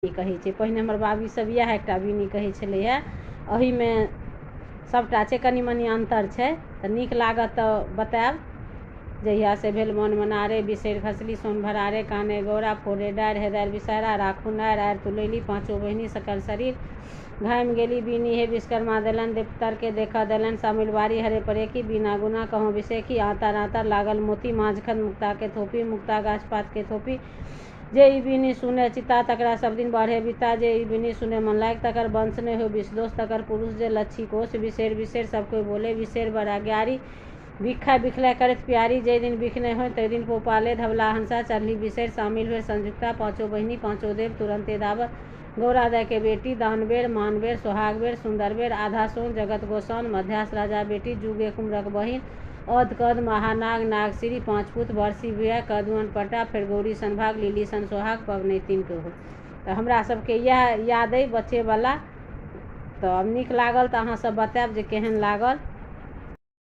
कहै छै। पहिने हमर बाबी सब इएह एकटा बीनी कहै छलैए। एहिमे सबटा छै, कनि मनि अन्तर छै, तऽ नीक लागत तऽ बतायब। जहिया से भेल मन मनारे, बिसरि खसली सोन भरारे, काने गौरा फोड़े डारि, हेदारि बिसहरा राखू नारि, आरि तुलैली पाँचो बहिनी सकल शरीर घामि गेली बीनी, हे विश्वकर्मा देलनि देवतर के देखऽ देलनि, सामिल बारी हरे परेकी, बीना गुना कहूँ बिसेकी, आतर आतर लागल मोती, माँझखंड मुक्ता के थोपी, मुक्ता गाछ पात के थोपी, जे ई बीनी सुने चिता तकरा सब दिन बढ़े बिता, जे ई बीनी सुने मन लायक तकर वंश ने हो विष दोष, तकर पुरुष जे लच्छी कोष, बिसेर बिसेर सब कोई बोले बिसेर बड़ा ग्यारी, बिखा बिखला करत प्यारी, जे दिन बिख ने हो तै दिन पोपाले धवला हंसा, चढ़ली बिसेर शामिल भेल संयुक्ता, पाँचो बहिनी पाँचो देव तुरंते दावर, गौरा दै के बेटी दान बेर मान बेर सोहाग बेर सुंदर बेर, आधा सोन जगत गोसाउन मध्यास राजा बेटी, जुगे कुमरक बहिन औद कद महानाग नाग श्री, पाँच पुत बरसी बिया कदुअन पटा, फेर गौरी सन भाग लीली सन सोहाग, पबनैतिन के हो। तऽ हमरा सबके इएह याद अइ बच्चेवला। तऽ नीक लागल तऽ अहाँ सब बतायब जे केहन लागल।